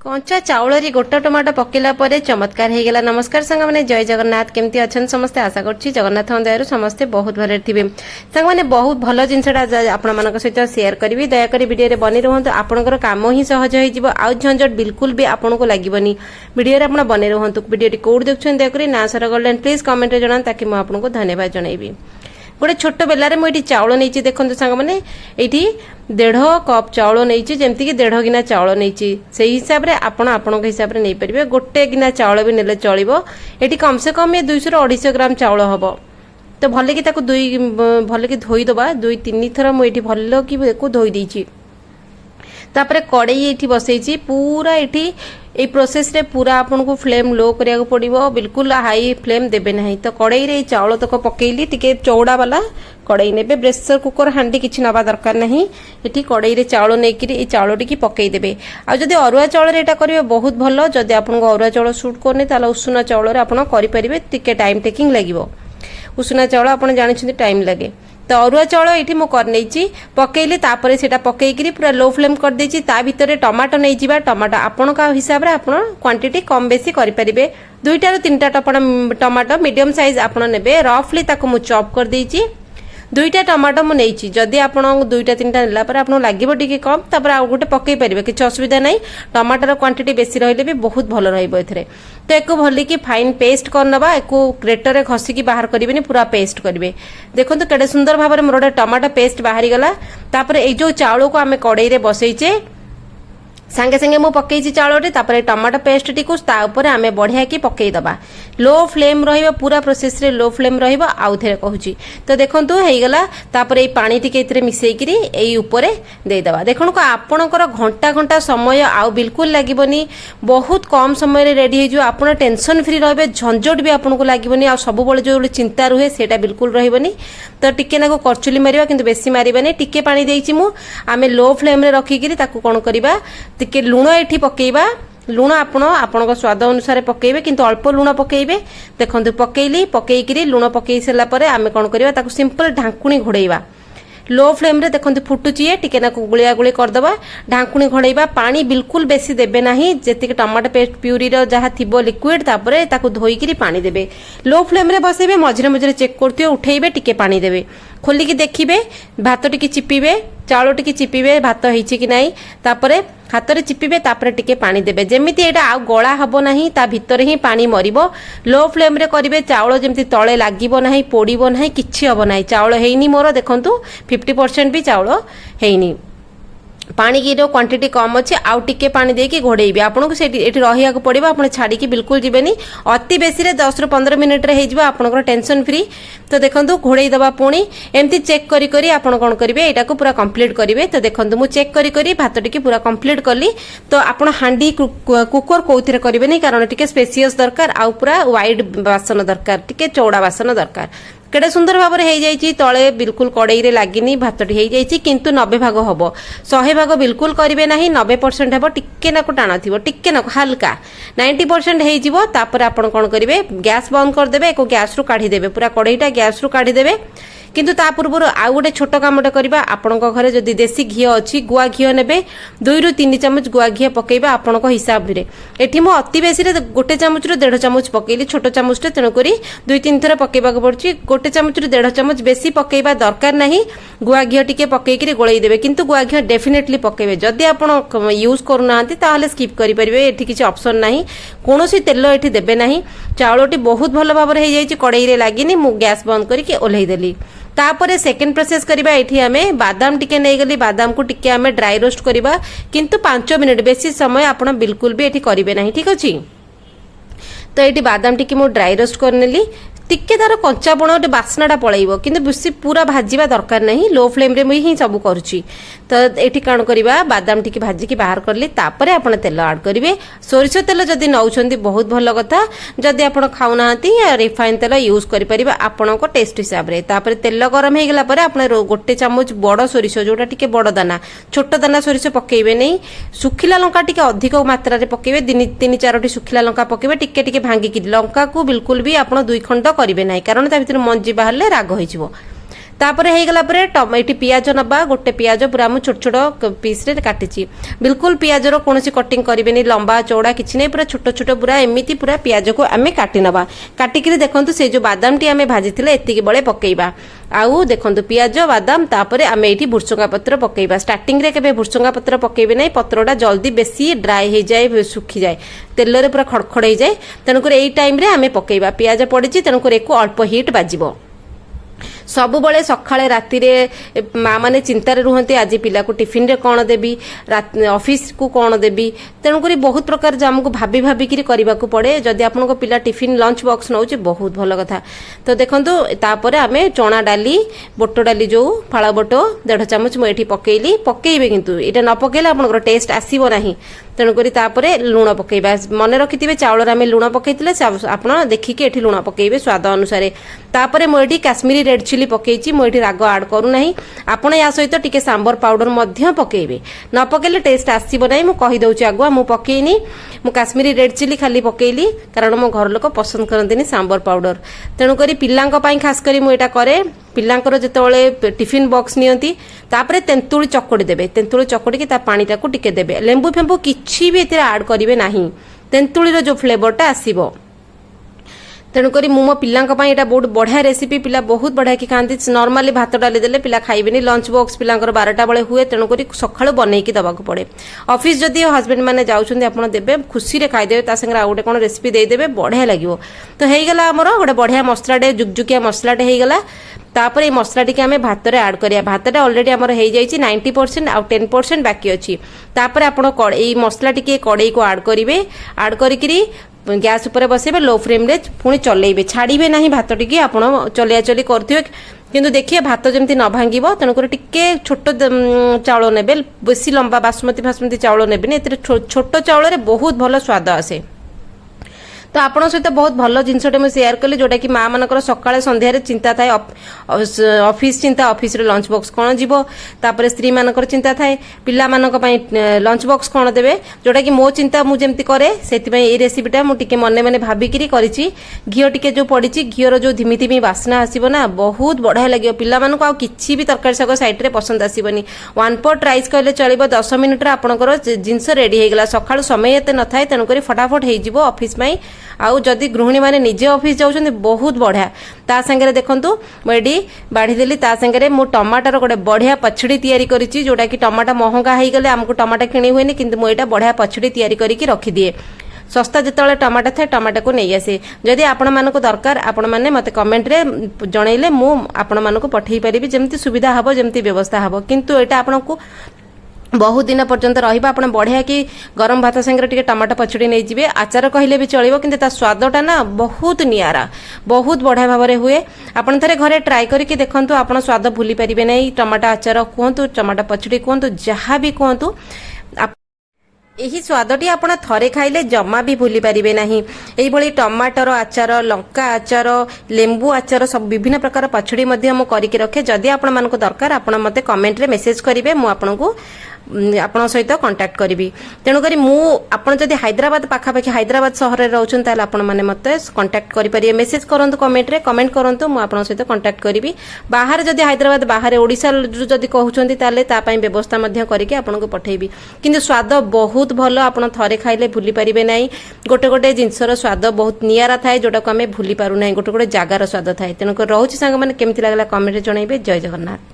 कंचा चाउल गोटा टमाटो पकेला पर चमत्कार हो गला। नमस्कार सांग मैंने जय जगन्नाथ केमती अच्छा समस्ते आशा करुँच जगन्नाथ दयारू समस्ते बहुत भले थे। सांग मैंने बहुत भल जिनसा आपण सहित सेयार करी दयाकोरी वीडियो बनी रुहतु आपंकर कम ही सहज हो झंझट बिल्कुल भी आपन को लगे वीडियो आप बनी रुहतु। वीडियो कौट देखुं दयाकोरी ना सारा गोल्डन प्लीज कमेंट जना ताकि मुझे आपको धन्यवाद जनइबी। गोटे छोट बेलार मुझे चाउल नहीं देखो सांग मैंने ये 1.5 कप चाउल नहीं जमती 1.5 गिना चाउल नहीं से हिसाब से आपण हिसाब से नहीं पारे। गोटे गिना चाउल भी नेले चलो। ये कम से कम 200 ରୁ 250 ग्राम चाउल हम तो भले कि भले कि धोईदबा 2-3 थर मुझे भल कि धोई देछि। तापर कड़ई ये बसई पूरा ये प्रोसेस रे पूरा आपन को फ्लेम लो करिया को पड़िबो। बिल्कुल हाई फ्लेम देबे नहीं। तो कड़ई रे चाउल तक पकेली टिके चौड़ा वाला कड़ई नेबे। प्रेशर कुकर हांडी किछि नबा दरकार नहीं। एठी कड़ई रे चाउल नेकिरी ए चाउल टिकी पकेई देबे। आ जदी अरुआ चाउल रे एटा करिवे बहुत भलो। जदी आपन को अरुआ चाउल सूट करने ताला उषुना चाउल रे आपन करि परिबे। टिके टाइम टेकिंग लागिवो। उषुना चाउल आपन जानि छथि टाइम लागे। तो अरुआ चाउल ये मुझे पकईली तापर से पकईकरी पूरा लो फ्लेम कर देछि। ता भितर टमाटो नहीं जिबा। टमाटो आपण का हिसाब रे आपण क्वांटिटी कम बेसी करि परिबे। 2टा ରୁ 3टा टमाटो मीडियम साइज आपण नेबे। रफली ताको मु चॉप कर देछि। 2टा टमाटो मु नेछि। जदि आपण 2-3टा नेला पर आपण लागिबो टिके कम तापर आ गोटे पकई परिबे किछ असुविधा नहीं। टमाटर क्वांटिटी बेसी रहले भी बहुत भलो रहइबो एथरे। तो एको भली की फाइन पेस्ट करनबा। एको ग्रेटर रे घसी की बाहर करिबेनी पूरा पेस्ट करिवे। देखंतु केडे सुंदर भाबरे मोर टमाटो पेस्ट बाहरी गला। तापर ए जो चाउल को आमे कड़ई रे बसैचे सांगे सांगे मु पकईची चाउल तापर टमाटो पेस्ट टी को आमे बढ़िया की पकई दबा। लो फ्लेम रहिबो पूरा प्रोसेस रे लो फ्लेम रहिबो। आउ थेरे कहूची तो देखंतु हेई गला। तापर ए पानी टिके इतरे मिसई करी एई ऊपरे दे दबा। देखण को आपनकर घंटा घंटा समय आउ बिल्कुल लागिबोनी। बहुत कम समय रे रेडी हे जो आपण टेंशन फ्री रहबे। झंझट भी आपन को लागिबोनी। आ सब बळे जो चिंता रुहे सेटा बिल्कुल रहिबोनी। तो टिके नाको करचुली मारिबा किंतु बेसी मारिबानी। टिके पानी देइची मु आमे लो फ्लेम रे रखी करी ताकू कोन करिबा टिके लुण एठी पकेइबा। लुण आपण स्वाद अनुसार पकेइबे किंतु अल्प लुण पकेइबे। देखंतु पकेइली पकेइकरी लुण पकेइ सला परे आमे कोन करिबा ताकू सिंपल ढांकुणी घोड़ेइबा। लो फ्लेम रे देखंतु फुटुची टिके ना गुलिया गुली करदबा। ढांकुणी घोड़ेइबा। पानी बिल्कुल बेसी देबे नाही। जेतिक टमाटो पेस्ट प्यूरी रो जहा थिबो लिक्विड तापरे ताकू धोई करी पानी देबे। लो फ्लेम रे बसेबे। मझरे मझरे चेक करथियो उठेइबे टिके पानी देबे। खोली की देखिबे भात टिके चिपिबे चाउल टिके चिपिबे भात होईची कि नाही। तापरे हाथ रे चिपिबे तापरे टिके पानी देबे। जेमिति एटा आ गळा हबो नाही ता भितर ही पानी मरिबो। लो फ्लेम रे करिवे। चाउल जेमिति तळे लागिबो नाही पोड़िबो नाही किछि हबो नाही। चाउल हेइनी मोर देखंतु 50% भी चाउल हेइनी। पानी की क्वांटिटी कम अच्छे। आउ टिके पानी देकी घोड़ेबे। आपन को सेठी एठी रहिया को पड़िबो। आपन छाड़ी की बिल्कुल जिबेनी। अति बेसी रे 10 ରୁ 15 मिनिट रे हेजिबो आपनकर टेंशन फ्री। तो देखंतु घोड़ेई दबा पुणी एमती चेक करी करी आपन कोन करिवे एटा को पूरा कंप्लीट करिवे। तो देखंतु मु चेक करी करी भात टिके पूरा कंप्लीट करली। तो आपन हांडी कुकर कोउथिरे करिवे नहीं कारण टिके स्पेसियस दरकार। आउ पूरा वाइड बासन दरकार टिके चौड़ा बासन दरकार। केडे सुंदर भाव रे हो जाइए। तले बिल्कुल कड़ई रे लागिनी भातटी हो जाइए किंतु 90 भाग हम 100 भाग बिल्कुल करेंगे ना। 90% हम टिके नाक टाण थी टिके नाक हल्का 90% हो। तापर आपन कौन करेंगे गैस बंद करदे। एको गैस रु काढ़ीदेवे पूरा कड़ईटा गैस रु काढ़ीदेवे। किंतु ता पूर्व आउ गोटे छोट कामटे करबा। आपण घरे जदि देसी घी अच्छी गुआ घी नेबे 2 ରୁ 3 ଚାମଚ गुआ घी पकेबा आपण हिसाब रे। एठी मो अति बेसी रे गोटे चामच ରୁ 1.5 चामच पकेली छोट चामच टे तेणु करी 2-3 थर पकेबा को पड़ची। गोटे चामच ରୁ 1.5 चामच बेसी पकेबा दरकार नहीं। गुआ घी टिके पकेकरी गोळई देबे किंतु गुआ घी डेफिनेटली पकेबे। जदि आपण यूज करू नांती ताहले स्किप करि परिबे। एठी किछि ऑप्शन नाही। कोनोसी तेल एठी देबे नाही। चाउलटी बहुत भलो भाबरे हे जाईची कड़ई रे लागिनी। मु गैस बंद करिके ओल्हेई देली। तापरे सेकेंड प्रोसेस करिबा। एठी आमे बादाम टिके नै गली। बादाम को टिके आमे ड्राई रोस्ट करिबा किंतु 5 मिनिट बेसी समय आपण बिल्कुल भी एठी करिवे नाही। ठीक अछि। तो एठी बादाम टिके मु ड्राई रोस्ट करनेली। टिके तार कंचा बण गोटे बास्नाटा पलैब किंतु बेसी पूरा भाजवा दरकार नहीं। लो फ्लेम रे मुई ही सब करुच्ची। तो ये कौन करवा बादाम टी भाजिकी बाहर कली। तापर आपन तेल आड करेंगे। सोरिष तेल जदि नौछंती बहुत भल कथा। जदि आपन खाऊना रिफाइन तेल यूज करें आपण टेस्ट हिसाब से। तापर तेल गरम हो गला आपन गोटे चामच बड़ सोरिष जोटा टिके बड़ दाना छोट दाना सोरिष पकेबे नहीं। सुखिला लंका टिके अधिक मात्रा रे पकेबे। 3-4टी सुखिला लंका पकेबे टिके टिके भांगिकी। लंका को बिल्कुल भी आपन 2 खंड करेंगे ना कारण ता भीतर मंजी बाहर राग हो। तापर हो गला ये पियाज नबा गोटे पियाज पूरा मुझे छोट छोट पीस रे काटी बिल्कुल पियाज कौन कटिंग करेंगे लंबा चौड़ा किसी नहीं पूरा छोट छोट पूरा एमती पूरा पियाज को आम काटी नवा काटिक देखो से जो बादाम टी आम भाजी एतिक बड़े पकेबा आउ देखो पियाज बादाम तापर आम ये भुर्सुंगा पत्र पकेबा स्टार्टिंग रे केबे भुर्सुंगा पत्र पकेबे नहीं पत्रटा जल्दी बेसी ड्राई हो जाए सुखी जाए तेल रे पूरा खड़खड़ हो जाए तेणुक यही टाइम रे आम पकेबा पियाज पड़ी तेणुक अल्प हिट बाजिबो सबुबले सकाळे राति रे माँ माने चिंतार रुहंती आज पिला को टिफिन रे कौन देबी ऑफिस को कौन देबी तेणुक बहुत प्रकार आमको भाभी भाविकी करने को पड़े जदि आपण पिला टिफिन लंच बॉक्स नौ बहुत भल कथा तो देखंतु तापर आम चना डाली बोट डाली जो फाड़ा बोट 1.5 चामच मुझे पकेली पकेबे किंतु एटा न पकेले आपनकर टेस्ट आसीबो नाही तेणुक लुण पकेबा मन रखिथे चाउल आम लुण पकईले आप देखिए ये लुण पकेबे स्वाद अनुसार तापर मुझे काश्मीरी रेड चिली पकई मुझे राग आड करूना आपड़ या सहित टिके सांबर पाउडर मध्य पकेबे न पकेले टेस्ट आसीबो नाही मु कहि दउची आगुआ मु पकेइनी मु काश्मीरी रेड चिली खाली पकेइली कारण मो घर लोक पसंद करंतिनी सांबर पाउडर तेणुक पिलांक पई खास करी मु एटा करे पिलांकर जेतेबेले टिफिन बॉक्स नियंती तापरे तेंतुली चकड़ी देबे तेंतुली चकड़ी की ता पानी टाकू टिके देबे लेंबू फेंबू किछि भी एते ऐड करिवे नाही तेंतुलीर जो फ्लेवरटा आसीबो तेणुक मो पिलांक पई एटा बहुत बढ़िया रेसिपी पिला बहुत बढ़िया कि खाती नॉर्मली भात डाली देले पिला खाइबेनी लंच बॉक्स पिलांकर 12टा बेले हुए तेणुक सकाळु बनैकी दबाक पड़े ऑफिस जदि हस्बैंड माने जाउछन्ती आपण देबे खुशी रे खाइ देबे ता संगे आ गोटे कोन रेसिपी दे देबे बढ़िया लागिवो तो हेई गेला हमर गोटे बढ़िया मसलाटे जुकजुकिया मसलाटे हेई गेला तापर ये मसला टी आम भात रे ऐड करिया भात ऑलरेडी आमर हो जाइए 90% आउ 10% बाकी अच्छी तापर आपण ये मसला टी कड़ई को ऐड करेंगे ऐड करी गैस उपर बसेबे लो फ्लेम रे पुणी चलेबे छाड़िबे नहीं भात टी आप चलिया चली करथिबे किंतु देखिए भात जमती न भांगिब तेणुक टिके छोट चाउल नेबे बेसी लंबा बासमती चाउल नेबे छोट चाउल रे बहुत भल स्वाद आसे तो आपण सहित बहुत भल जिनसटे मुझे शेयर कली जोटा कि माँ मानकर सकाळे संध्यारे चिंता थाए ऑफिस चिंता ऑफिस रे लंच बॉक्स कौन जीवो तापर स्त्री मानकर चिंता थाए पिला मानक पई लंच बॉक्स कौन देबे जोटा कि मो चिंता मु जेमती करे सेति पई ए रेसिपीटा मु टिके मने मने भाबिकिरी करिछि घियो टिके जो पड़िछि घियोर जो धिमी धिमी बास्ना आसीबो ना बहुत बढ़िया लागियो पिला मानक आ किछि भी तरकारी साग साइड रे पसंद आसीबनी 1 पॉट राइस कहले चलिबो 10 मिनिट रे आपनकर जिंस रेडी हे गेला सकाळ समय एते न थाए तेनु करी फटाफट हे जिवो ऑफिस पई आउ जदि गृहिणी माने निजे ऑफिस जाउछन्ती बहुत बढ़िया ता संगे देखंतु मेडी बाढ़ी देली ता संगे मु टमाटर गोटे बढ़िया पछड़ी तैयारी करिछि जोटा कि टमाटा महंगा हे गले हमको टमाटा किणी हुएनी किंतु मु एटा बढ़िया पछड़ी तैयारी करिकि रखि दिए सस्ता जितेबाला टमाटा थाए टमाटा को नहीं आसे जदि आपण मानको दरकार आपण माने मते कमेंट रे जणैले मु आपण मानको पठेई परिबि जेमति सुविधा हबो जेमति व्यवस्था हबो किंतु एटा आपनको बहुत दिन पर्यंत रहिबा आपण बढ़िया कि गरम भात संगे टिके टमाटो पछड़ी नहीं जिवे आचार कहले भी चलिबो किंतु ता स्वादटा ना बहुत नियारा बहुत बढ़िया भाव में हुए आपण थरे घरे ट्राई करके देखंतु आपण स्वाद भूली परिबे नहीं टमाटो आचार कहतु टमाटो पछड़ी कहतु जहाँ भी कहतु यही स्वादटी आप थरे खाइले जमा भी भूली पारिबे नहीं एही भली टमाटर आचार लंका आचार लेंबू आचार सब विभिन्न प्रकार पछड़ी मध्य मु करके रखे जदि आपण मानको दरकार आपण मते कमेंट रे मेसेज करिवे मु आपनको आपण सहित कांटेक्ट करी तेणुक मुझे जदि हैदराबाद पाखापाखि हैदराबाद सहर में रोचन ताल आपण मैंने मत कांटेक्ट करेंगे मेसेज करूँ कमेंट करूँ मुझे सहित कांटेक्ट करी बाहर जदि हैदराबाद बाहर ओडिशा जदि कहते व्यवस्था करके आपको पठेबी किंतु स्वाद बहुत भल आप थरे खाइले भूली पारिबे नहीं गोटे गोटे जिनसर स्वाद बहुत नियारा थाए जोटा को आम भूली पारु ना गोटे गोटे जगार स्वाद थाए तेणुक रोचे सांग मैंने केमती लगला कमेंट जनइबे जय जगन्नाथ।